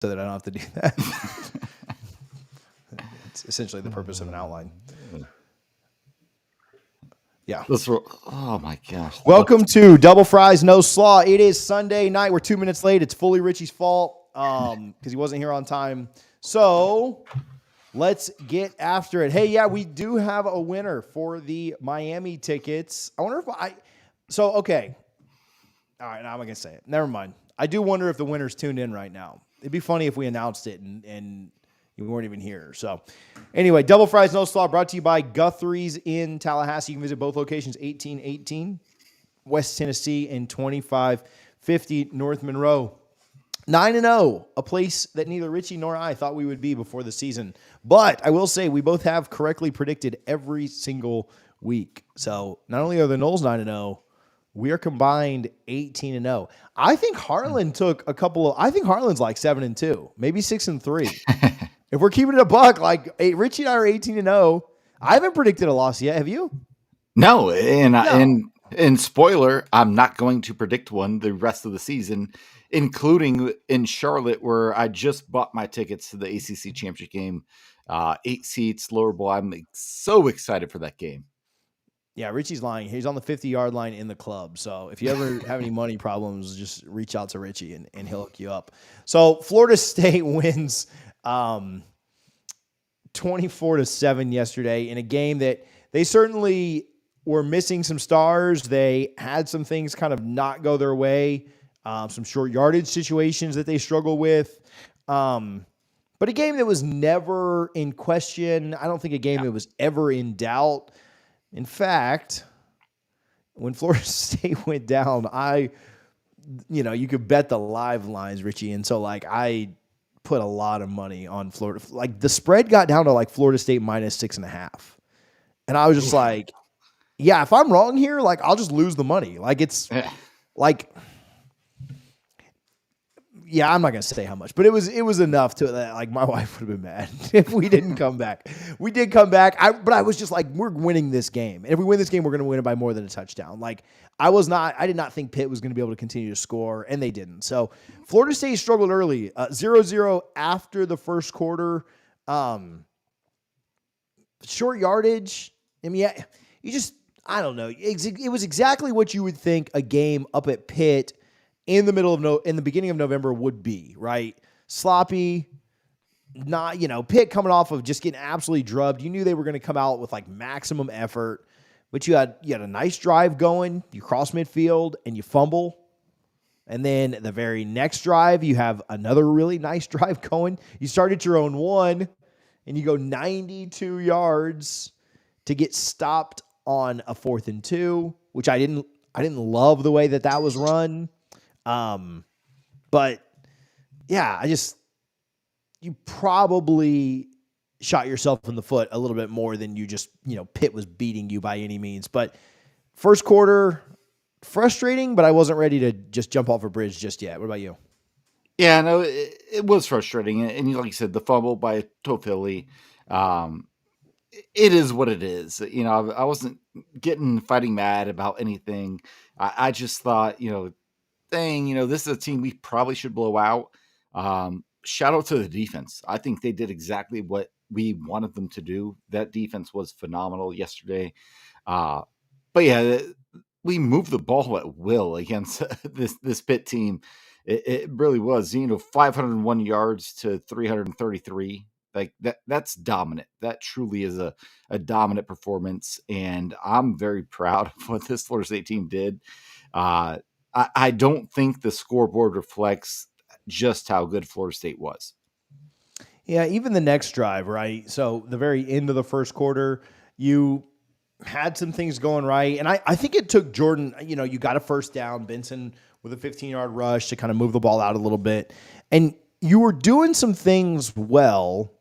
so that I don't have to do that. It's essentially the purpose of an outline. Yeah. Oh my gosh. Welcome to Double Fries, No Slaw. It is Sunday night. We're 2 minutes late. It's fully Richie's fault because he wasn't here on time. So let's get after it. Hey, yeah, we do have a winner for the Miami tickets. I wonder if okay. All right, now I'm not going to say it. Never mind. I do wonder if the winner's tuned in right now. It'd be funny if we announced it and we weren't even here. So anyway, Double Fries, No Slaw brought to you by Guthrie's in Tallahassee. You can visit both locations, 1818 West Tennessee and 2550 North Monroe. 9-0, a place that neither Richie nor I thought we would be before the season. But I will say we both have correctly predicted every single week. So not only are the Noles 9-0, we are combined 18-0. I think Harlan took a couple of. I think Harlan's like 7-2, maybe 6-3. If we're keeping it a buck, like Richie and I are 18-0. I haven't predicted a loss yet. Have you? No, and spoiler, I'm not going to predict one the rest of the season, including in Charlotte, where I just bought my tickets to the ACC Championship Game. 8 seats, lower bowl. I'm so excited for that game. Yeah, Richie's lying. He's on the 50-yard line in the club. So if you ever have any money problems, just reach out to Richie and he'll hook you up. So Florida State wins 24-7 yesterday in a game that they certainly were missing some stars. They had some things kind of not go their way, some short yardage situations that they struggle with. But a game that was never in question. I don't think a game that was ever in doubt. In fact, when Florida State went down, you could bet the live lines, Richie. And so I put a lot of money on Florida. Like the spread got down to Florida State minus 6.5. And I was just like, yeah, if I'm wrong here, I'll just lose the money. Yeah, I'm not going to say how much, but it was enough to that. My wife would have been mad if we didn't come back. We did come back. But I was just we're winning this game. And if we win this game, we're going to win it by more than a touchdown. I did not think Pitt was going to be able to continue to score, and they didn't. So Florida State struggled early, 0-0 after the first quarter. Short yardage. I mean, I don't know. It was exactly what you would think a game up at Pitt in the beginning of November would be, right? Sloppy, not, Pitt coming off of just getting absolutely drubbed. You knew they were going to come out with maximum effort, but you had a nice drive going. You cross midfield and you fumble. And then the very next drive, you have another really nice drive going. You start at your own one and you go 92 yards to get stopped on a 4th and 2, which I didn't love the way that was run. But yeah, you probably shot yourself in the foot a little bit more than you just, Pitt was beating you by any means. But first quarter, frustrating, but I wasn't ready to just jump off a bridge just yet. What about you? Yeah, no, it was frustrating. And like you said, the fumble by Tofili, it is what it is. I wasn't fighting mad about anything. I just thought, this is a team we probably should blow out. Shout out to the defense. I think they did exactly what we wanted them to do. That defense was phenomenal yesterday. But yeah, we moved the ball at will against this Pitt team. It really was, 501 yards to 333. That's dominant. That truly is a dominant performance. And I'm very proud of what this Florida State team did. I don't think the scoreboard reflects just how good Florida State was. Yeah, even the next drive, right? So the very end of the first quarter, you had some things going right. And I think it took Jordan, you got a first down, Benson with a 15-yard rush to kind of move the ball out a little bit. And you were doing some things well,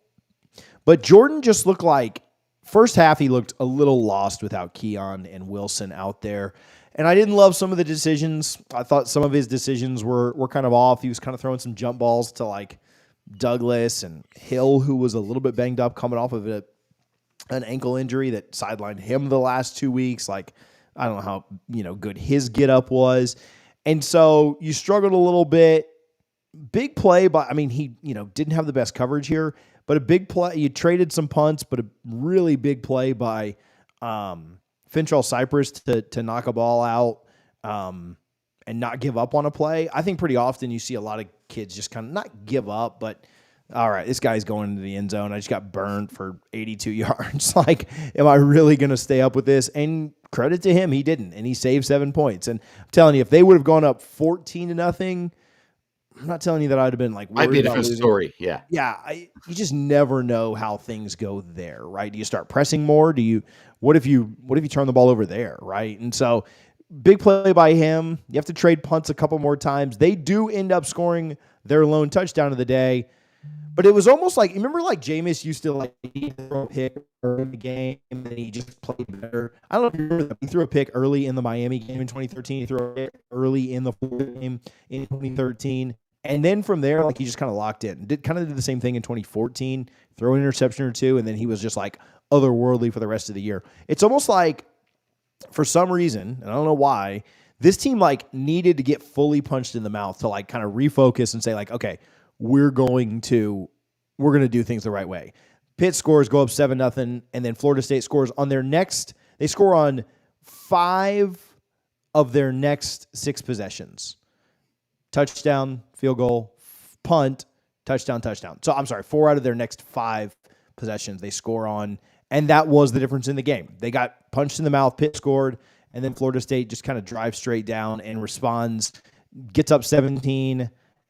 but Jordan just looked like, first half he looked a little lost without Keon and Wilson out there. And I didn't love some of the decisions. I thought some of his decisions were kind of off. He was kind of throwing some jump balls to Douglas and Hill, who was a little bit banged up coming off of an ankle injury that sidelined him the last 2 weeks. I don't know how good his get up was. And so you struggled a little bit. big play, but I mean, he, didn't have the best coverage here, but a big play. You traded some punts, but a really big play by Finchall Cypress to knock a ball out and not give up on a play. I think pretty often you see a lot of kids just kind of not give up, but all right, this guy's going into the end zone. I just got burned for 82 yards. Like, am I really going to stay up with this? And credit to him, he didn't, and he saved 7 points. And I'm telling you, if they would have gone up 14-0, I'm not telling you that I'd have been like, might be a different story. Yeah. Yeah. You just never know how things go there, right? Do you start pressing more? What if you turn the ball over there? Right. And so big play by him. You have to trade punts a couple more times. They do end up scoring their lone touchdown of the day, but it was almost like, remember like Jameis used to like throw a pick early in the game and then he just played better. I don't know if you remember that. He threw a pick early in the Miami game in 2013. He threw a pick early in the Florida game in 2013. And then from there, like he just kind of locked in. Did the same thing in 2014, throw an interception or two, and then he was just like otherworldly for the rest of the year. It's almost like for some reason, and I don't know why, this team like needed to get fully punched in the mouth to like kind of refocus and say like, okay, we're going to do things the right way. Pitt scores, go up 7-0, and then Florida State scores on their next. They score on 5 of their next 6 possessions. Touchdown, field goal, punt, touchdown. So I'm sorry, 4 out of their next 5 possessions they score on, and that was the difference in the game. They got punched in the mouth, Pitt scored, and then Florida State just kind of drives straight down and responds, gets up 17,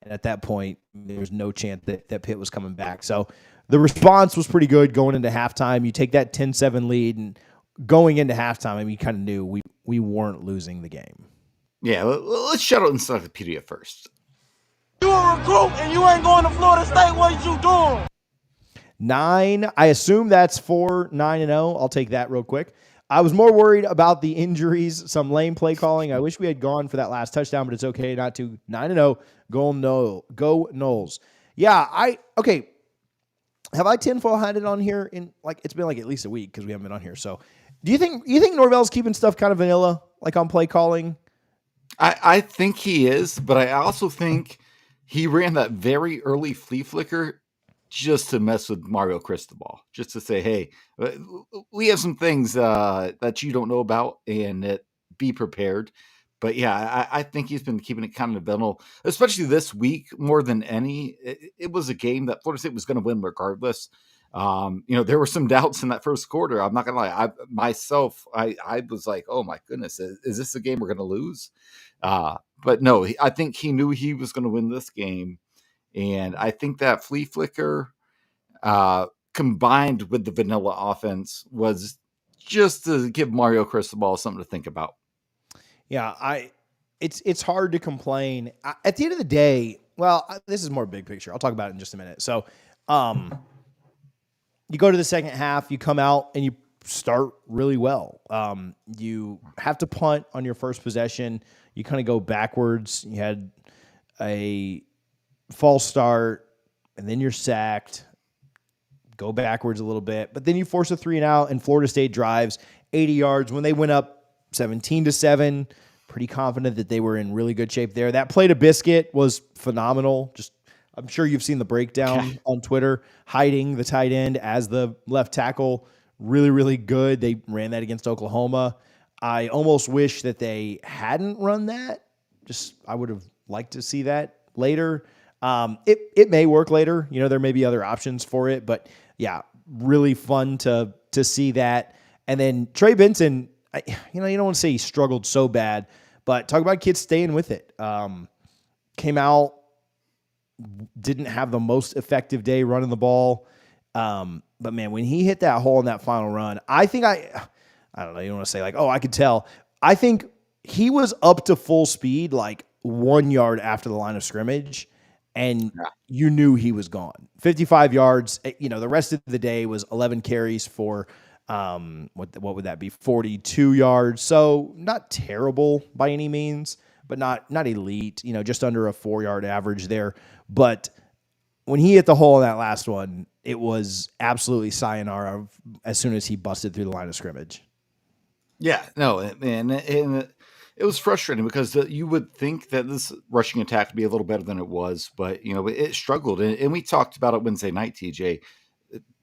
and at that point, there was no chance that Pitt was coming back. So the response was pretty good going into halftime. You take that 10-7 lead, and going into halftime, I mean, you kind of knew we weren't losing the game. Yeah, let's shout out Encyclopedia first. You a recruit and you ain't going to Florida State. What you doing? 9. I assume that's 4-9-0. I'll take that real quick. I was more worried about the injuries, some lame play calling. I wish we had gone for that last touchdown, but it's okay not to. 9-0. Go Noles. Yeah, okay. Have I tinfoil had it on here in like it's been like at least a week because we haven't been on here. So, do you think Norvell's keeping stuff kind of vanilla, like on play calling? I think he is, but I also think he ran that very early flea flicker just to mess with Mario Cristobal, just to say, hey, we have some things that you don't know about, and be prepared. But yeah, I think he's been keeping it kind of vanilla, especially this week more than any. It was a game that Florida State was going to win regardless. There were some doubts in that first quarter. I'm not gonna lie. I was like, oh my goodness, is this a game we're gonna lose? But no, I think he knew he was going to win this game. And I think that flea flicker combined with the vanilla offense was just to give Mario Cristobal something to think about. Yeah, it's hard to complain. At the end of the day, this is more big picture. I'll talk about it in just a minute. So, you go to the second half, you come out and you start really well. You have to punt on your first possession. You kind of go backwards. You had a false start, and then you're sacked. Go backwards a little bit, but then you force a 3-and-out, and Florida State drives 80 yards. When they went up 17-7, pretty confident that they were in really good shape there. That play to Biscuit was phenomenal. I'm sure you've seen the breakdown on Twitter, hiding the tight end as the left tackle. Really, really good. They ran that against Oklahoma. I almost wish that they hadn't run that. I would have liked to see that later. It may work later. There may be other options for it, but yeah, really fun to see that. And then Trey Benson, you don't want to say he struggled so bad, but talk about kids staying with it. Came out, didn't have the most effective day running the ball. But man, when he hit that hole in that final run, I think I don't know. You don't want to say like, oh, I could tell. I think he was up to full speed, like 1 yard after the line of scrimmage, and you knew he was gone. 55 yards. The rest of the day was 11 carries for, what would that be? 42 yards. So not terrible by any means, but not elite, just under a 4-yard average there. But when he hit the hole in that last one, it was absolutely sayonara as soon as he busted through the line of scrimmage. Yeah, no, man, and it was frustrating because you would think that this rushing attack would be a little better than it was, but it struggled. And we talked about it Wednesday night, TJ.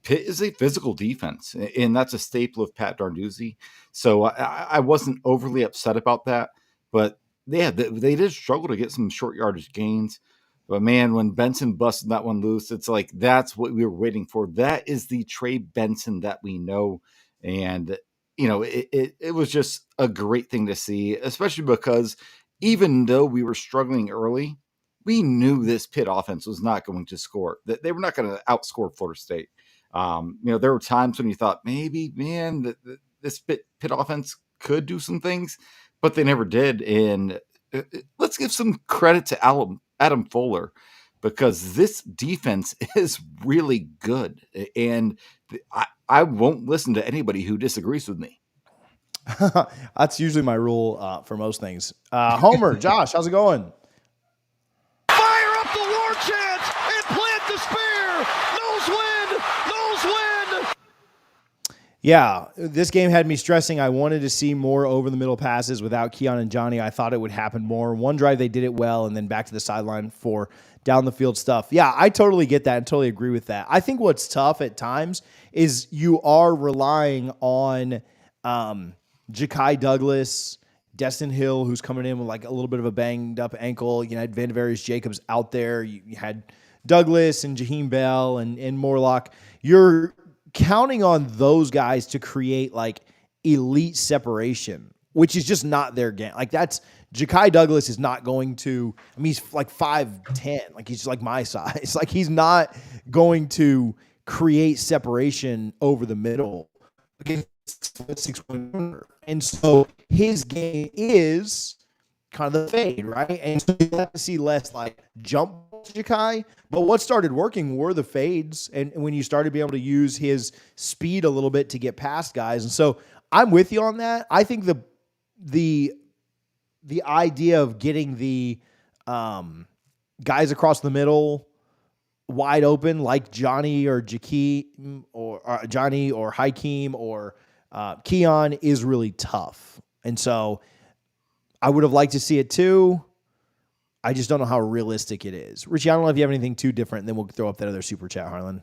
Pitt is a physical defense, and that's a staple of Pat Narduzzi. So I wasn't overly upset about that, but yeah, they did struggle to get some short yardage gains. But man, when Benson busted that one loose, it's like that's what we were waiting for. That is the Trey Benson that we know, and it was just a great thing to see, especially because even though we were struggling early, we knew this Pitt offense was not going to score. That they were not going to outscore Florida State. There were times when you thought maybe, man, this Pitt offense could do some things, but they never did. And let's give some credit to Adam Fuller, because this defense is really good. And I won't listen to anybody who disagrees with me. That's usually my rule for most things. Homer, Josh, how's it going? Fire up the war chant and plant the spear. Noles win. Noles win. Yeah, this game had me stressing. I wanted to see more over the middle passes without Keon and Johnny. I thought it would happen more. One drive they did it well, and then back to the sideline for down the field stuff. Yeah, I totally get that and totally agree with that. I think what's tough at times is you are relying on Ja'Kai Douglas, Destin Hill, who's coming in with like a little bit of a banged up ankle. You had Vandavarius Jacobs out there. You had Douglas and Jaheim Bell and Morlock. You're counting on those guys to create like elite separation, which is just not their game. Like that's Ja'Kai Douglas is not going to, I mean, he's like 5'10", like he's like my size. Like he's not going to create separation over the middle against 6'1". And so his game is kind of the fade, right? And so you have to see less like jump Ja'Kai, but what started working were the fades, and when you started to be able to use his speed a little bit to get past guys. And so I'm with you on that. I think the idea of getting the guys across the middle wide open, like Johnny or Jakeem or Johnny or Hakeem or Keon, is really tough. And so I would have liked to see it too. I just don't know how realistic it is. Richie, I don't know if you have anything too different, and then we'll throw up that other super chat, Harlan.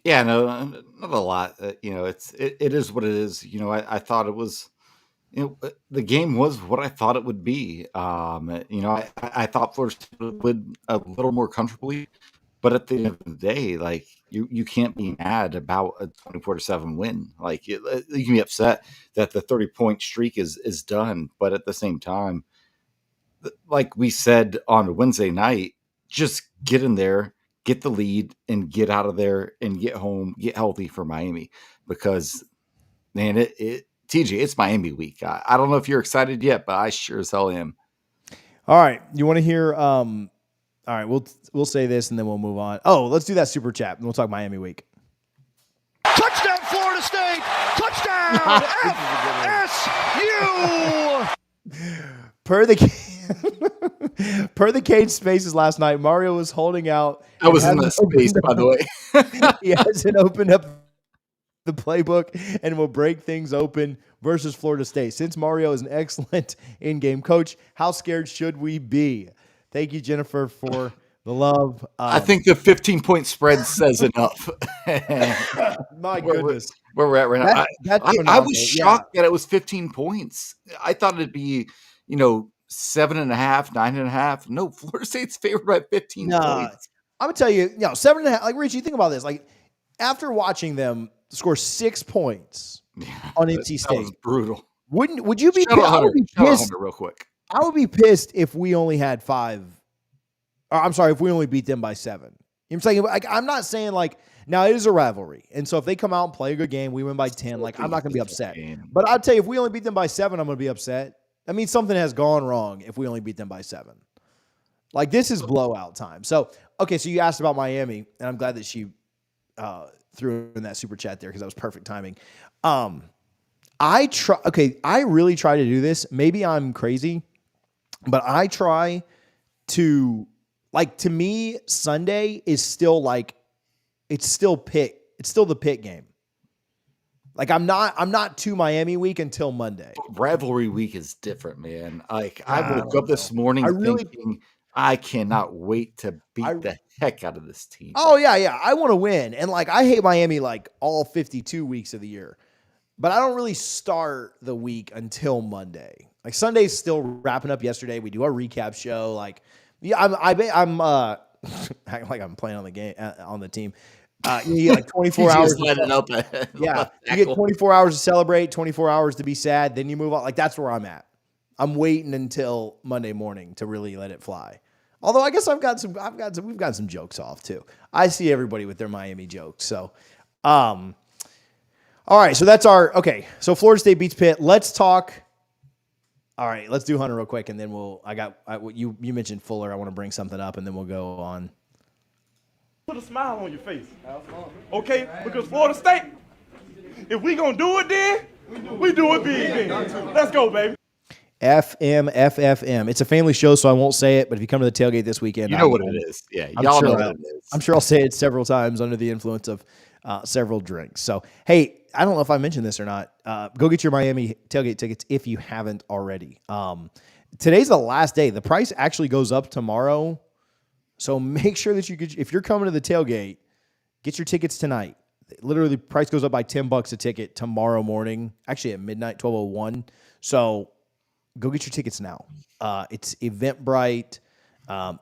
Yeah, no, not a lot. It is what it is. I thought it was, the game was what I thought it would be. I thought Florida State would win a little more comfortably, but at the end of the day, like you can't be mad about a 24-7 win. Like you can be upset that the 30-point streak is done, but at the same time, like we said on Wednesday night, just get in there, get the lead, and get out of there and get home, get healthy for Miami. Because, man, TJ, it's Miami week. I don't know if you're excited yet, but I sure as hell am. All right, you want to hear? All right, we'll say this and then we'll move on. Oh, let's do that super chat and we'll talk Miami week. Touchdown, Florida State. Touchdown, FSU. Per the Cage Spaces last night, Mario was holding out. I was in the space, by the way. He hasn't opened up the playbook and will break things open versus Florida State. Since Mario is an excellent in-game coach, how scared should we be? Thank you, Jennifer, for the love. I think the 15-point spread says enough. My goodness. Where we're at right now. I was shocked that it was 15 points. I thought it'd be, 7.5, 9.5. No, Florida State's favored by 15 points. I'm gonna tell you, 7.5. Like Richie, think about this. Like after watching them score 6 points on NC State, that was brutal. Would you be? Shout out Hunter real quick. I would be pissed if we only had 5. Or I'm sorry, if we only beat them by 7. You know what I'm saying? Like, I'm not saying like now it is a rivalry, and so if they come out and play a good game, we win by 10. Like I'm not gonna be upset. But I'll tell you, if we only beat them by 7, I'm gonna be upset. I mean, something has gone wrong if we only beat them by 7. Like, this is blowout time. So, okay, so you asked about Miami, and I'm glad that she threw in that super chat there because that was perfect timing. I really try to do this. Maybe I'm crazy, but I try to, like, to me, Sunday is still like, it's still the Pitt game. Like I'm not to Miami week until Monday. Rivalry week is different, man. Like I I woke don't up this know. morning I really- thinking I cannot wait to beat the heck out of this team. Oh yeah. I want to win. And like I hate Miami like all 52 weeks of the year. But I don't really start the week until Monday. Like Sunday's still wrapping up yesterday. We do our recap show. Like, yeah, I'm acting like I'm playing on the game on the team. You get like 24 hours. Just let it up. Yeah, you get 24 hours to celebrate, 24 hours to be sad. Then you move on. Like that's where I'm at. I'm waiting until Monday morning to really let it fly. Although I guess we've got some jokes off too. I see everybody with their Miami jokes. So, all right. So that's okay. So Florida State beats Pitt. Let's talk. All right. Let's do Hunter real quick, and then you mentioned Fuller. I want to bring something up, and then we'll go on. Put a smile on your face. Okay? Because Florida State, if we gonna do it then, we do it big then. Let's go, baby. FFM. It's a family show, so I won't say it, but if you come to the tailgate this weekend, you know what it is. Yeah, y'all know what it is. I'm sure I'll say it several times under the influence of several drinks. So, hey, I don't know if I mentioned this or not. Go get your Miami tailgate tickets if you haven't already. Today's the last day. The price actually goes up tomorrow. So make sure that if you're coming to the tailgate, get your tickets tonight. Literally, the price goes up by $10 a ticket tomorrow morning, actually at midnight, 12:01. So go get your tickets now. It's Eventbrite.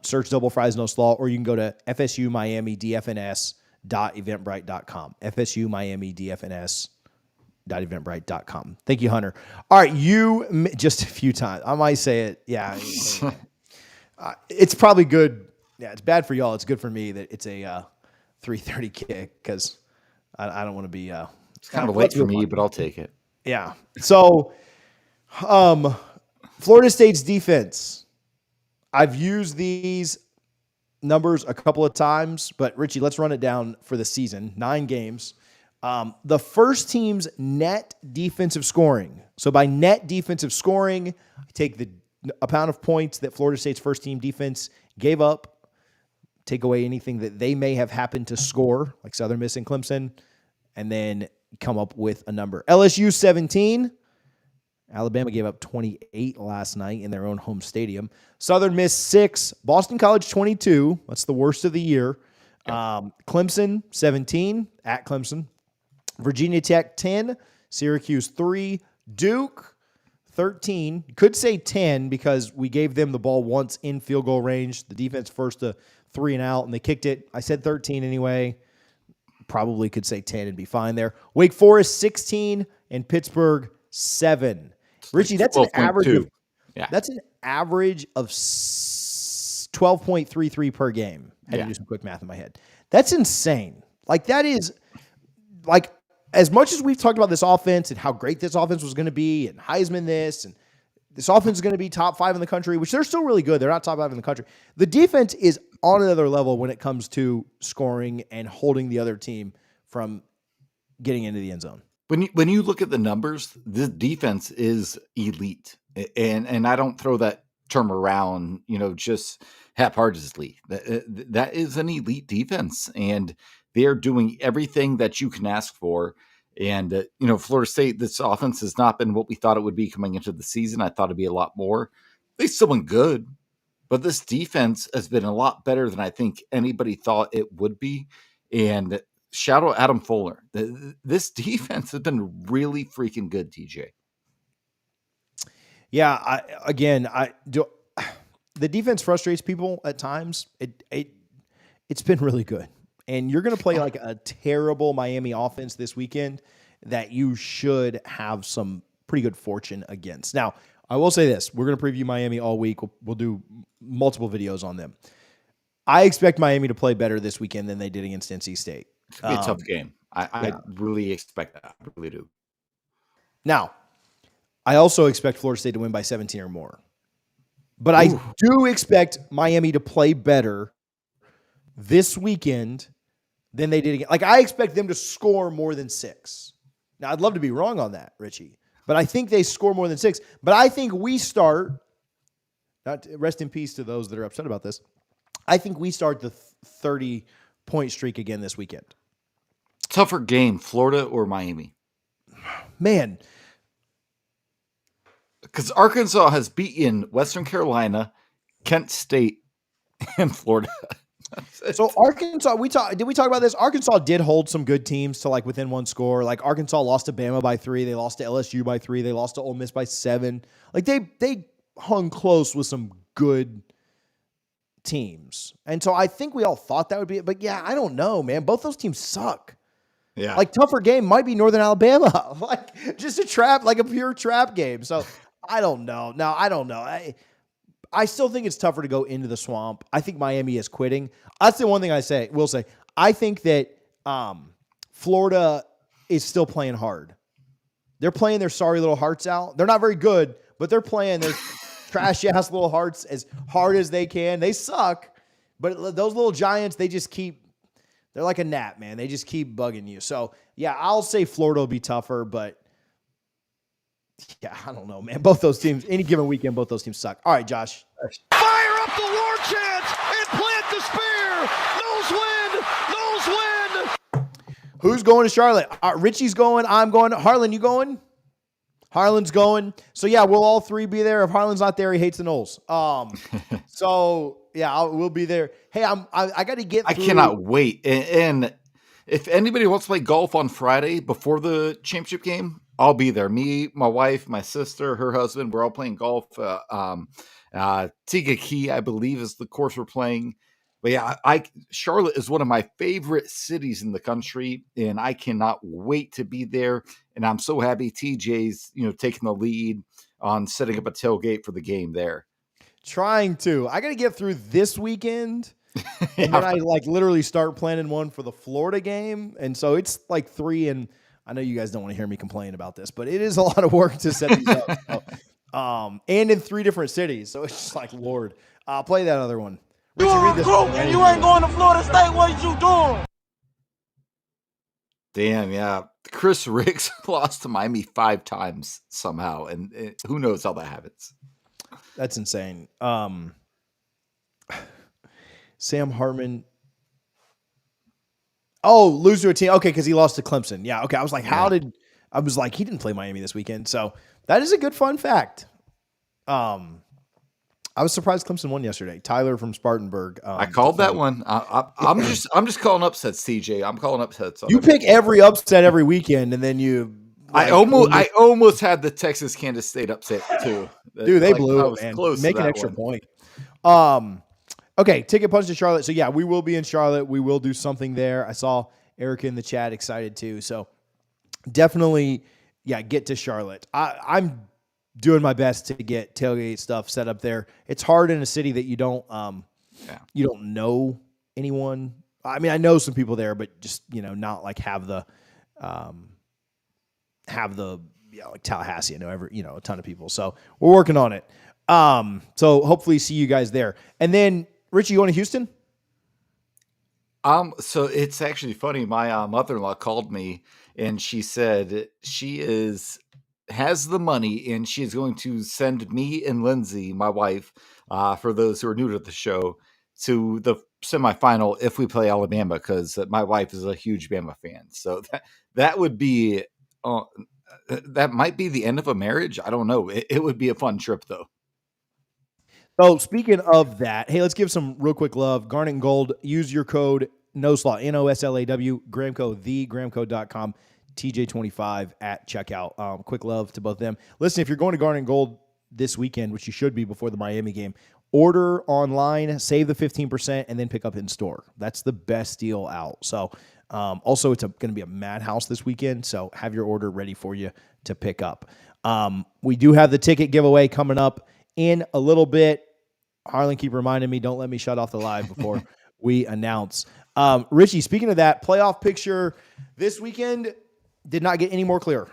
Search Double Fries No Slaw, or you can go to FSU Miami DFNS.eventbrite.com. FSU Miami DFNS.eventbrite.com. Thank you, Hunter. All right, you just a few times. I might say it. Yeah, it's probably good. Yeah, it's bad for y'all. It's good for me that it's a 3:30 kick because I don't want to be. It's kind of late for me, but I'll take it. Yeah. So, Florida State's defense. I've used these numbers a couple of times, but Richie, let's run it down for the season. 9 games. The first team's net defensive scoring. So by net defensive scoring, I take the amount of points that Florida State's first team defense gave up, take away anything that they may have happened to score, like Southern Miss and Clemson, and then come up with a number. LSU 17. Alabama gave up 28 last night in their own home stadium. Southern Miss 6. Boston College 22. That's the worst of the year. Clemson 17 at Clemson. Virginia Tech 10. Syracuse 3. Duke 13. You could say 10 because we gave them the ball once in field goal range. The defense first to 3 and out, and they kicked it. I said 13 anyway. Probably could say 10 and be fine there. Wake Forest 16 and Pittsburgh 7. Richie, that's an average. That's an average of 12.33 per game. I had to do some quick math in my head. That's insane. Like that is like as much as we've talked about this offense and how great this offense was going to be, and Heisman this, and this offense is going to be top 5 in the country, which they're still really good. They're not top 5 in the country. The defense is on another level when it comes to scoring and holding the other team from getting into the end zone. When you look at the numbers, this defense is elite, and I don't throw that term around, just haphazardly. That is an elite defense, and they're doing everything that you can ask for. And Florida State, this offense has not been what we thought it would be coming into the season. I thought it'd be a lot more. They still been good, but this defense has been a lot better than I think anybody thought it would be. And shout out Adam Fuller. This defense has been really freaking good, TJ. Yeah, the defense frustrates people at times. It's been really good. And you're going to play like a terrible Miami offense this weekend that you should have some pretty good fortune against. Now, I will say this. We're going to preview Miami all week. We'll do multiple videos on them. I expect Miami to play better this weekend than they did against NC State. It's going to be a tough game. I really expect that. I really do. Now, I also expect Florida State to win by 17 or more. But I do expect Miami to play better this weekend than they did again. Like, I expect them to score more than 6. Now, I'd love to be wrong on that, Richie. But I think they score more than 6. But I think we start, rest in peace to those that are upset about this, I think we start the 30-point streak again this weekend. Tougher game, Florida or Miami? man. Because Arkansas has beaten Western Carolina, Kent State, and Florida. So Arkansas, did we talk about this? Arkansas did hold some good teams to like within one score. Like Arkansas lost to Bama by 3. They lost to LSU by 3. They lost to Ole Miss by 7. Like they hung close with some good teams. And so I think we all thought that would be it. But yeah, I don't know, man. Both those teams suck. Yeah. Like tougher game might be Northern Alabama. Like just a trap, like a pure trap game. So I don't know. No, I don't know. I still think it's tougher to go into the swamp. I think Miami is quitting. That's the one thing will say. I think that Florida is still playing hard. They're playing their sorry little hearts out. They're not very good, but they're playing their trashy ass little hearts as hard as they can. They suck, but those little giants, they're like a gnat, man. They just keep bugging you. So yeah, I'll say Florida will be tougher, but yeah, I don't know, man. Both those teams, any given weekend, both those teams suck. All right, Josh. Fire up the war chant and plant the spear. Noles win. Noles win. Who's going to Charlotte? Richie's going. I'm going. Harlan, you going? Harlan's going. So yeah, we'll all three be there. If Harlan's not there, he hates the Noles. So yeah, we'll be there. Hey, I got to get through. I cannot wait. And if anybody wants to play golf on Friday before the championship game, I'll be there. Me, my wife, my sister, her husband, we're all playing golf. Tiga Key, I believe, is the course we're playing. But yeah, Charlotte is one of my favorite cities in the country, and I cannot wait to be there. And I'm so happy TJ's, taking the lead on setting up a tailgate for the game there. Trying to. I got to get through this weekend. And then I literally start planning one for the Florida game. And so it's like 3, and I know you guys don't want to hear me complain about this, but it is a lot of work to set these up. So, and in 3 different cities. So it's just like, Lord, play that other one. You a recruit and you ain't going to Florida State. What you doing? Damn, yeah. Chris Ricks lost to Miami 5 times somehow, and who knows how that happens. That's insane. Sam Hartman. Oh, lose to a team. Okay, because he lost to Clemson. Yeah, okay. I was like, he didn't play Miami this weekend. So that is a good fun fact. I was surprised Clemson won yesterday. Tyler from Spartanburg. I called that one. I'm just calling upsets, TJ. I'm calling upsets. You pick every upset every weekend, and then you. I almost had the Texas Kansas State upset too. Dude, they blew it, man. Make an extra point. Okay, ticket punch to Charlotte. So yeah, we will be in Charlotte. We will do something there. I saw Erica in the chat excited too. So definitely, yeah, get to Charlotte. I'm doing my best to get tailgate stuff set up there. It's hard in a city that you don't know anyone. I mean, I know some people there, but just not like have the like Tallahassee. I know a ton of people. So we're working on it. So hopefully see you guys there. And then Richie, you going to Houston? So it's actually funny. My mother-in-law called me and she said she has the money and she is going to send me and Lindsay, my wife, for those who are new to the show, to the semifinal if we play Alabama, because my wife is a huge Bama fan. So that would be that might be the end of a marriage. I don't know. It would be a fun trip though. So speaking of that, hey, let's give some real quick love. Garnet and Gold, use your code NOSLAW, NOSLAW, Gramco, thegramco.com, TJ25 at checkout. Quick love to both of them. Listen, if you're going to Garnet and Gold this weekend, which you should be before the Miami game, order online, save the 15%, and then pick up in store. That's the best deal out. So also, it's going to be a madhouse this weekend, so have your order ready for you to pick up. We do have the ticket giveaway coming up in a little bit. Harlan, keep reminding me, don't let me shut off the live before we announce. Richie, speaking of that, playoff picture this weekend did not get any more clear.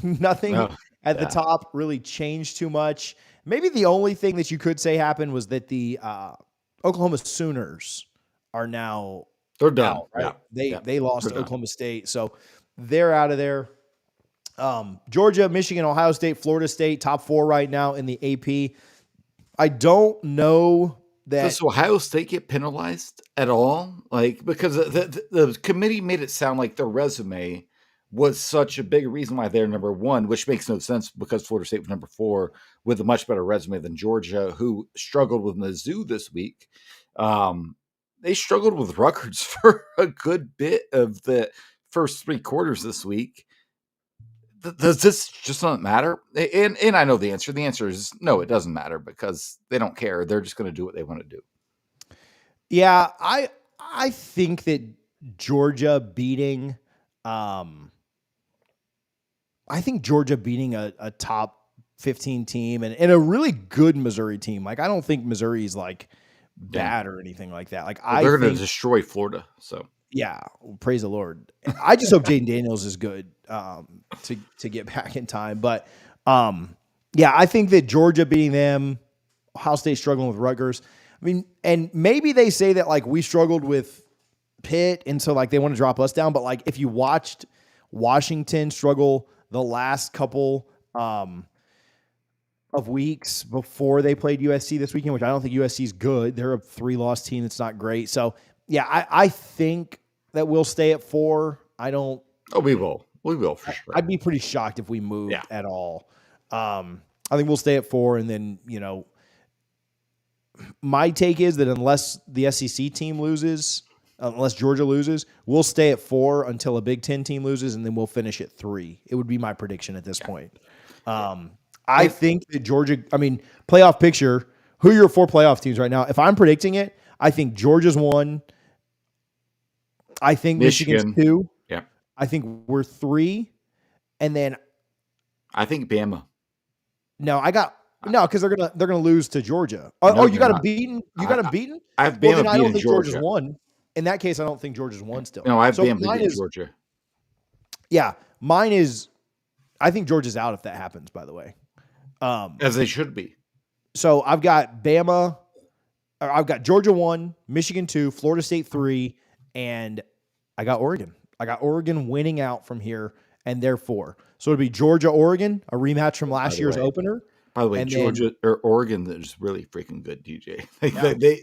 Nothing at the top really changed too much. Maybe the only thing that you could say happened was that the Oklahoma Sooners are now they're done. Out, right? They lost to Oklahoma State, so they're out of there. Georgia, Michigan, Ohio State, Florida State, top 4 right now in the AP. I don't know that. Does Ohio State get penalized at all? Like, because the committee made it sound like their resume was such a big reason why they're number one, which makes no sense because Florida State was number 4 with a much better resume than Georgia, who struggled with Mizzou this week. They struggled with Rutgers for a good bit of the first 3 quarters this week. Does this just not matter? And I know the answer. The answer is no, it doesn't matter because they don't care. They're just going to do what they want to do. Yeah, I think that Georgia beating a top 15 team and a really good Missouri team. Like, I don't think Missouri is like bad or anything like that. Like, they're going to destroy Florida. So yeah, praise the Lord. I just hope Jaden Daniels is good to get back in time. But yeah, I think that Georgia beating them, Ohio State struggling with Rutgers. I mean, and maybe they say that like we struggled with Pitt, and so like they want to drop us down. But like if you watched Washington struggle the last couple of weeks before they played USC this weekend, which I don't think USC is good. They're a 3-loss team that's not great. So yeah, I think that we'll stay at 4. I don't. Oh, we will. We will for sure. I'd be pretty shocked if we moved at all. I think we'll stay at 4, and then my take is that unless the SEC team loses, unless Georgia loses, we'll stay at 4 until a Big Ten team loses, and then we'll finish at 3. It would be my prediction at this point. I think that Georgia, playoff picture, who are your 4 playoff teams right now? If I'm predicting it, I think Georgia's 1. I think Michigan's 2. Yeah. I think we're 3. And then I think Bama. No, because they're gonna lose to Georgia. You got them beaten. You got them beaten. I have Bama I don't think Georgia. Georgia's 1. In that case, I don't think Georgia's 1 still. No, I have Bama beating Georgia. Yeah, mine is. I think Georgia's out if that happens. By the way, as they should be. So I've got Bama. Or I've got Georgia 1, Michigan 2, Florida State 3, and I got Oregon. I got Oregon winning out from here, and they're 4. So it'll be Georgia, Oregon, a rematch from last year's opener. By the way, Georgia or Oregon is really freaking good, DJ.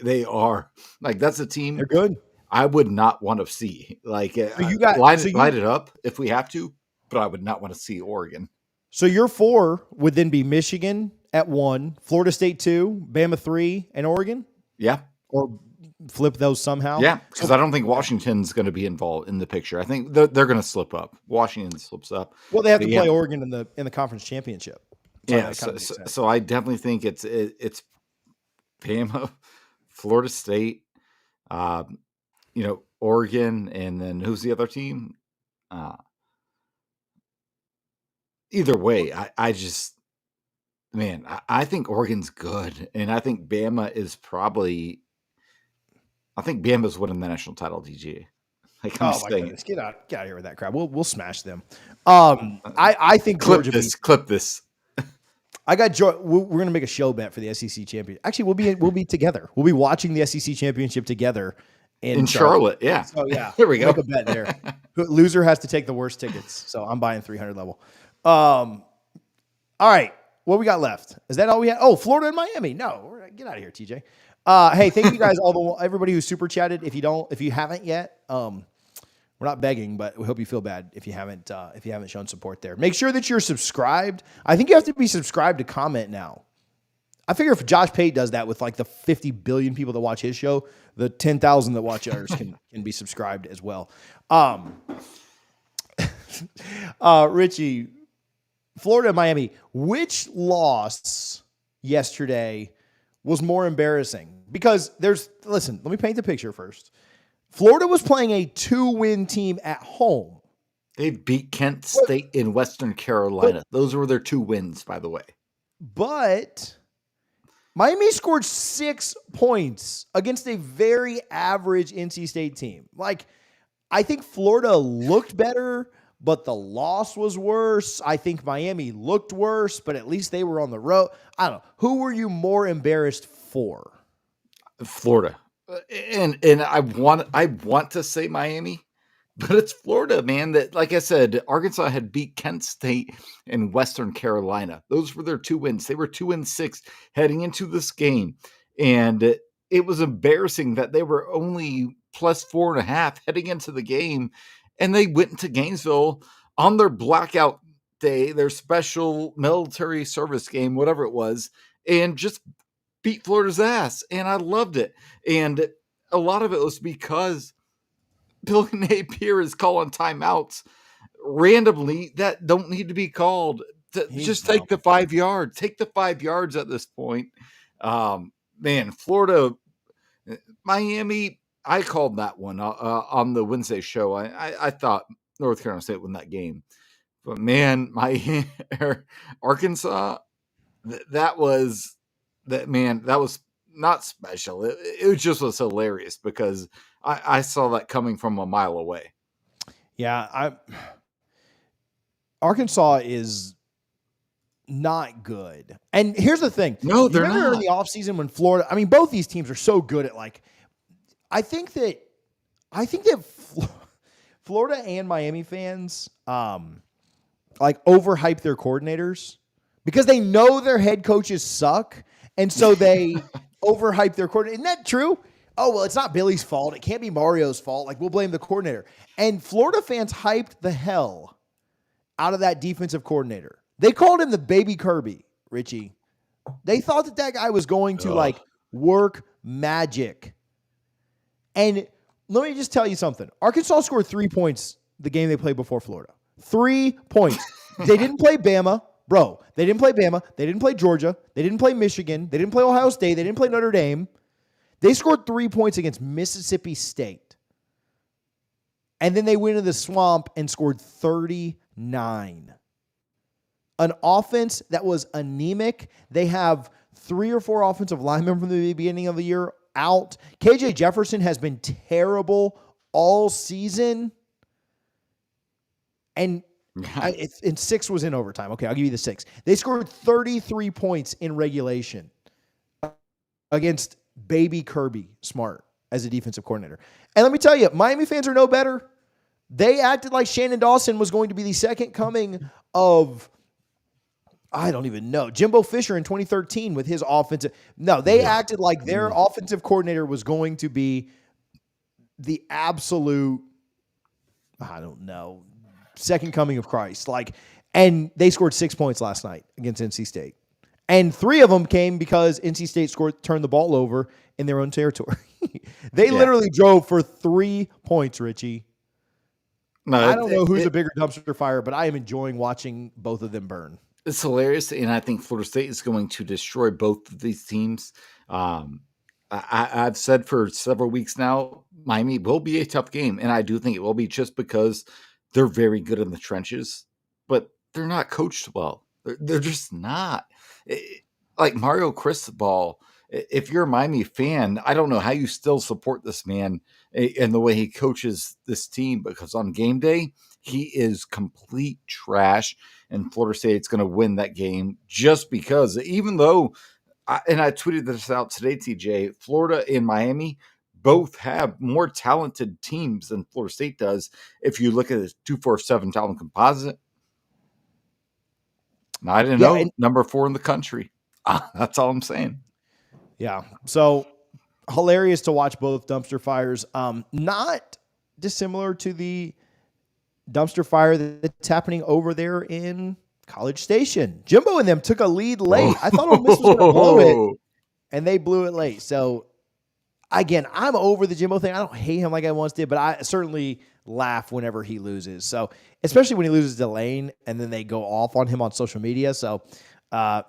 They are like that's a team. They're good. I would not want to see light it up if we have to, but I would not want to see Oregon. So your 4 would then be Michigan at 1, Florida State 2, Bama 3, and Oregon. Yeah, or flip those somehow. Yeah, because I don't think Washington's going to be involved in the picture. I think they're going to slip up. Washington slips up. Well, they have to play Oregon in the conference championship. So I definitely think it's Bama, Florida State, Oregon, and then who's the other team? Either way, I think Oregon's good, and I think Bama is probably. I think Bama's winning the national title, DG. Like my goodness, get out of here with that crap. We'll smash them. I think Georgia. Clip this. I got Georgia. We're gonna make a show bet for the SEC championship. Actually, we'll be together. We'll be watching the SEC championship together in Charlotte. Yeah. So yeah, here we go. Make a bet there. Loser has to take the worst tickets. So I'm buying 300 level. All right. What we got left? Is that all we had? Oh, Florida and Miami. No, get out of here, TJ. Hey, thank you guys, everybody who super chatted. If you haven't yet, we're not begging, but we hope you feel bad if you haven't shown support there. Make sure that you're subscribed. I think you have to be subscribed to comment now. I figure if Josh Pate does that with like the 50 billion people that watch his show, the 10,000 that watch ours can be subscribed as well. Richie, Florida and Miami, which loss yesterday was more embarrassing? Because let me paint the picture first. Florida was playing a 2-win team at home. They beat Kent State in Western Carolina. Those were their 2 wins, by the way. But Miami scored 6 points against a very average NC State team. Like, I think Florida looked better, but the loss was worse. I think Miami looked worse, but at least they were on the road. I don't know. Who were you more embarrassed for? Florida. And I want to say Miami, but it's Florida, man. That, like I said, Arkansas had beat Kent State and Western Carolina. Those were their 2 wins. They were 2-6 heading into this game. And it was embarrassing that they were only plus 4.5 heading into the game. And they went into Gainesville on their blackout day, their special military service game, whatever it was, and just beat Florida's ass. And I loved it. And a lot of it was because Billy Napier is calling timeouts randomly that don't need to be called. Just take the 5 yards. Take the 5 yards at this point. Man, Florida, Miami, I called that one on the Wednesday show. I thought North Carolina State won that game. But, man, Arkansas, that was not special. It just was hilarious because I saw that coming from a mile away. Yeah, Arkansas is not good. And here's the thing. No, they're not. In the offseason when Florida, I mean, both these teams are so good at I think that Florida and Miami fans overhype their coordinators because they know their head coaches suck. And so they overhype their coordinator. Isn't that true? Oh, well, it's not Billy's fault. It can't be Mario's fault. We'll blame the coordinator. And Florida fans hyped the hell out of that defensive coordinator. They called him the baby Kirby, Richie. They thought that guy was going to work magic. And let me just tell you something. Arkansas scored 3 points the game they played before Florida. 3 points. They didn't play Bama. Bro, they didn't play Bama. They didn't play Georgia. They didn't play Michigan. They didn't play Ohio State. They didn't play Notre Dame. They scored 3 points against Mississippi State. And then they went into the swamp and scored 39. An offense that was anemic. They have 3 or 4 offensive linemen from the beginning of the year out. KJ Jefferson has been terrible all season. And 6 was in overtime. Okay, I'll give you the 6. They scored 33 points in regulation against baby Kirby Smart as a defensive coordinator. And let me tell you, Miami fans are no better. They acted like Shannon Dawson was going to be the second coming of, I don't even know, Jimbo Fisher in 2013 with his offensive. No, they acted like their offensive coordinator was going to be the absolute, I don't know, second coming of Christ. And they scored 6 points last night against NC State. And 3 of them came because NC State turned the ball over in their own territory. They literally drove for 3 points, Richie. No, I don't know who's a bigger dumpster fire, but I am enjoying watching both of them burn. It's hilarious, and I think Florida State is going to destroy both of these teams. I've said for several weeks now, Miami will be a tough game, and I do think it will be just because they're very good in the trenches, but they're not coached well. They're just not. Like Mario Cristobal, if you're a Miami fan, I don't know how you still support this man and the way he coaches this team, because on game day, he is complete trash, and Florida State's going to win that game just because, even though, and I tweeted this out today, TJ, Florida and Miami both have more talented teams than Florida State does. If you look at the 247 talent composite, I didn't know, number 4 in the country. That's all I'm saying. Yeah. So hilarious to watch both dumpster fires. Not dissimilar to the dumpster fire that's happening over there in College Station. Jimbo and them took a lead late. I thought Ole Miss was going to blow it, and they blew it late. So, again, I'm over the Jimbo thing. I don't hate him like I once did, but I certainly laugh whenever he loses. So, especially when he loses to Lane, and then they go off on him on social media. So,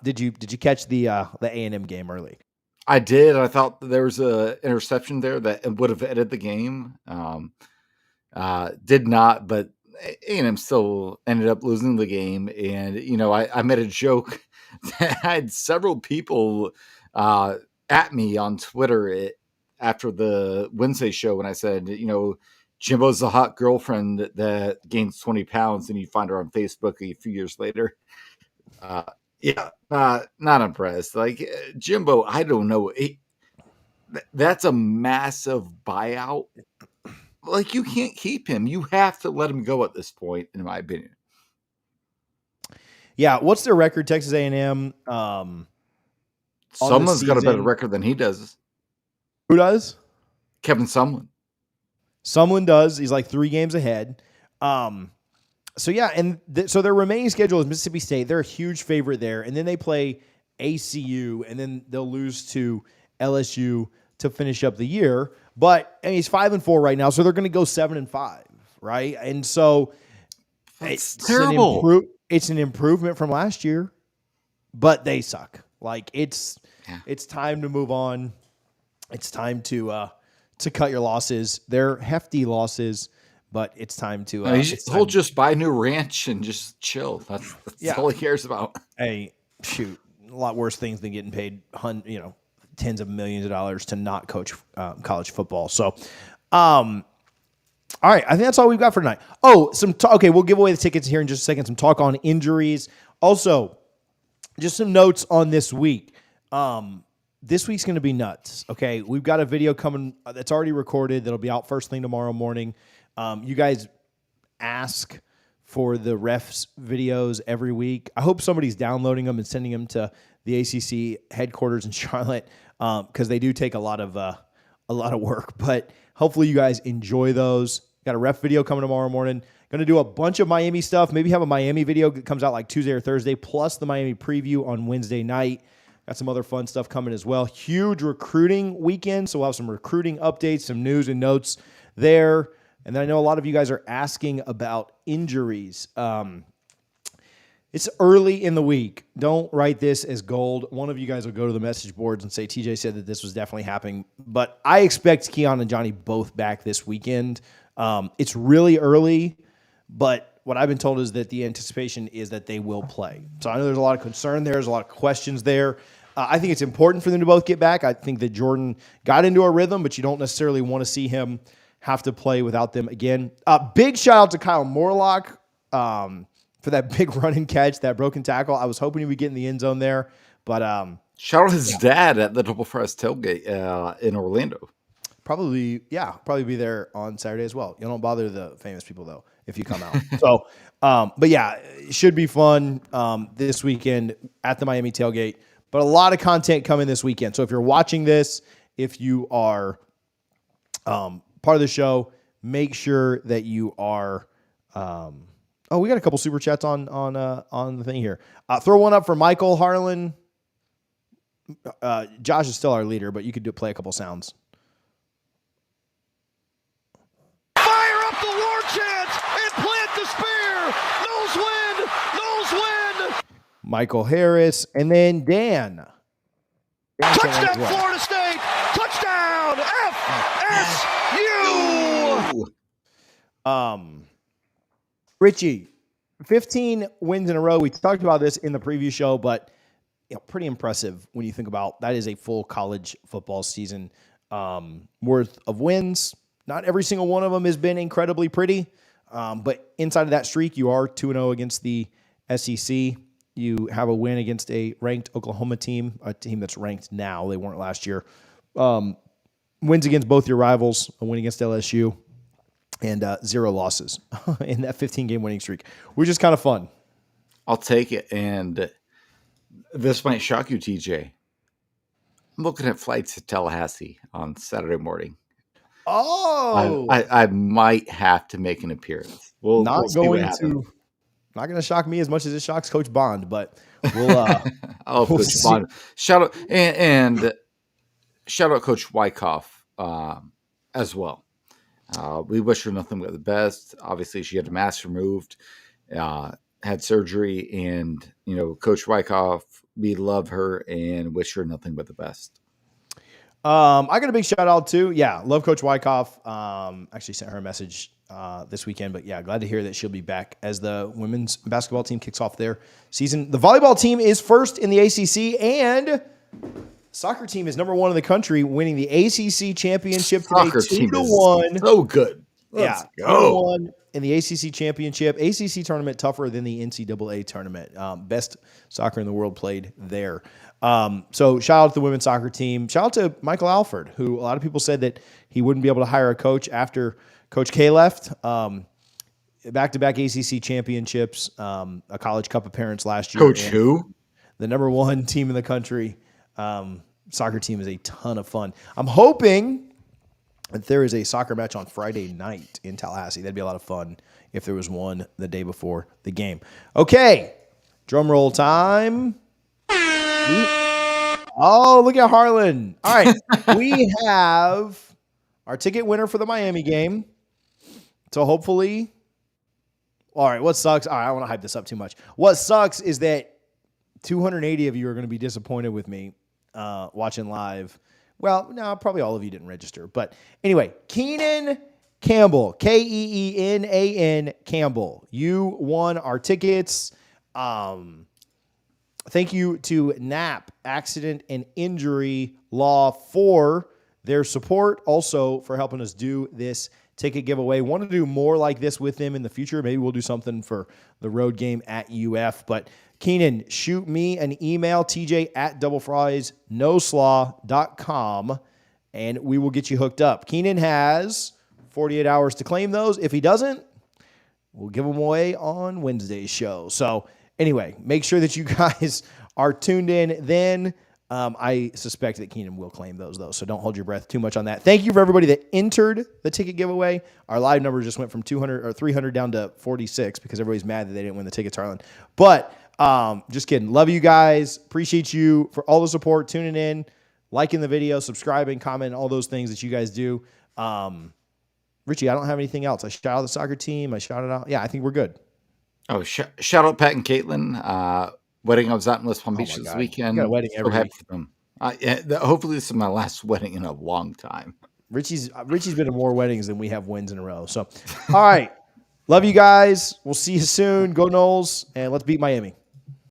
did you catch the A&M game early? I did. I thought there was an interception there that would have ended the game. Did not, but A&M still ended up losing the game. And, I made a joke that I had several people at me on Twitter after the Wednesday show when I said, Jimbo's a hot girlfriend that gains 20 pounds, and you find her on Facebook a few years later. Not impressed. Like Jimbo, I don't know. That's a massive buyout. Like, you can't keep him. You have to let him go at this point, in my opinion. Yeah, what's their record? Texas A&M. Someone's got a better record than he does. Who does? Kevin Sumlin. Sumlin does. He's like 3 games ahead. So yeah, and so their remaining schedule is Mississippi State. They're a huge favorite there, and then they play ACU, and then they'll lose to LSU to finish up the year. But I mean, it's 5-4 right now, so they're going to go 7-5, right? And so it's terrible. It's an improvement from last year, but they suck. Like it's time to move on. It's time to cut your losses. They're hefty losses. But it's time to. He'll just buy a new ranch and just chill. That's all he cares about. Hey, shoot, a lot worse things than getting paid, tens of millions of dollars to not coach college football. So, all right, I think that's all we've got for tonight. Oh, okay, we'll give away the tickets here in just a second. Some talk on injuries. Also, just some notes on this week. This week's going to be nuts. Okay, we've got a video coming that's already recorded that'll be out first thing tomorrow morning. You guys ask for the refs videos every week. I hope somebody's downloading them and sending them to the ACC headquarters in Charlotte because they do take a lot of work. But hopefully you guys enjoy those. Got a ref video coming tomorrow morning. Going to do a bunch of Miami stuff. Maybe have a Miami video that comes out like Tuesday or Thursday, plus the Miami preview on Wednesday night. Got some other fun stuff coming as well. Huge recruiting weekend, so we'll have some recruiting updates, some news and notes there. And then I know a lot of you guys are asking about injuries. It's early in the week. Don't write this as gold. One of you guys will go to the message boards and say, TJ said that this was definitely happening. But I expect Keon and Johnny both back this weekend. It's really early, but what I've been told is that the anticipation is that they will play. So I know there's a lot of concern there. There's a lot of questions there. I think it's important for them to both get back. I think that Jordan got into a rhythm, but you don't necessarily want to see him have to play without them again. Big shout out to Kyle Morlock for that big run and catch, that broken tackle. I was hoping he would get in the end zone there, but shout out his dad at the Double Fries tailgate in Orlando. Probably be there on Saturday as well. You don't bother the famous people though if you come out. So, but yeah, it should be fun this weekend at the Miami tailgate. But a lot of content coming this weekend. So if you're watching this, if you are part of the show, make sure that you are. We got a couple super chats on the thing here. Throw one up for Michael Harlan. Josh is still our leader, but you could play a couple sounds. Fire up the war chant and plant the spear. Noles win. Noles win. Michael Harris, and then Dan. Touchdown, Florida State. Touchdown, FSU. Richie, 15 wins in a row. We talked about this in the preview show, but pretty impressive when you think about that is a full college football season worth of wins. Not every single one of them has been incredibly pretty, but inside of that streak, you are 2-0 against the SEC. You have a win against a ranked Oklahoma team, a team that's ranked now. They weren't last year. Wins against both your rivals, a win against LSU, and 0 losses in that 15-game winning streak, which is kind of fun. I'll take it. And this might shock you, TJ. I'm looking at flights to Tallahassee on Saturday morning. Oh, I might have to make an appearance. We'll not going to shock me as much as it shocks Coach Bond, but we'll. Coach Bond. Shout out and shout out Coach Wyckoff as well. We wish her nothing but the best. Obviously, she had a mask removed, had surgery, and Coach Wyckoff, we love her and wish her nothing but the best. I got a big shout out too. Yeah, love Coach Wyckoff. Actually sent her a message this weekend, but yeah, glad to hear that she'll be back as the women's basketball team kicks off their season. The volleyball team is first in the ACC, and soccer team is number 1 in the country, winning the ACC Championship today, 2-1. So good. Let's go. 2-1 in the ACC Championship. ACC tournament tougher than the NCAA tournament. Best soccer in the world played there. So shout out to the women's soccer team. Shout out to Michael Alford, who a lot of people said that he wouldn't be able to hire a coach after Coach K left. Back-to-back ACC championships, a College Cup appearance last year. Coach who? The number 1 team in the country. Soccer team is a ton of fun. I'm hoping there is a soccer match on Friday night in Tallahassee. That'd be a lot of fun if there was one the day before the game. Okay, drum roll time. Oh, look at Harlan. All right, we have our ticket winner for the Miami game. So hopefully, all right, what sucks? All right, I don't want to hype this up too much. What sucks is that 280 of you are going to be disappointed with me watching live. Well, no, probably all of you didn't register. But anyway, Keenan Campbell, Keenan Campbell. You won our tickets. Thank you to NAP, Accident and Injury Law, for their support. Also for helping us do this ticket giveaway. Want to do more like this with them in the future. Maybe we'll do something for the road game at UF. But Keenan, shoot me an email, tj@doublefriesnoslaw.com, and we will get you hooked up. Keenan has 48 hours to claim those. If he doesn't, we'll give them away on Wednesday's show. So anyway, make sure that you guys are tuned in then. I suspect that Keenan will claim those, though, so don't hold your breath too much on that. Thank you for everybody that entered the ticket giveaway. Our live number just went from 200 or 300 down to 46 because everybody's mad that they didn't win the tickets, Harlan. But just kidding. Love you guys. Appreciate you for all the support, tuning in, liking the video, subscribing, commenting, all those things that you guys do. Richie, I don't have anything else. I shout out the soccer team. I shouted out. Yeah, I think we're good. Oh, shout out Pat and Caitlin. Wedding I was out in West Palm Beach this weekend. You got a wedding every week. For them. Hopefully this is my last wedding in a long time. Richie's been to more weddings than we have wins in a row. So, all right. Love you guys. We'll see you soon. Go Noles, and let's beat Miami.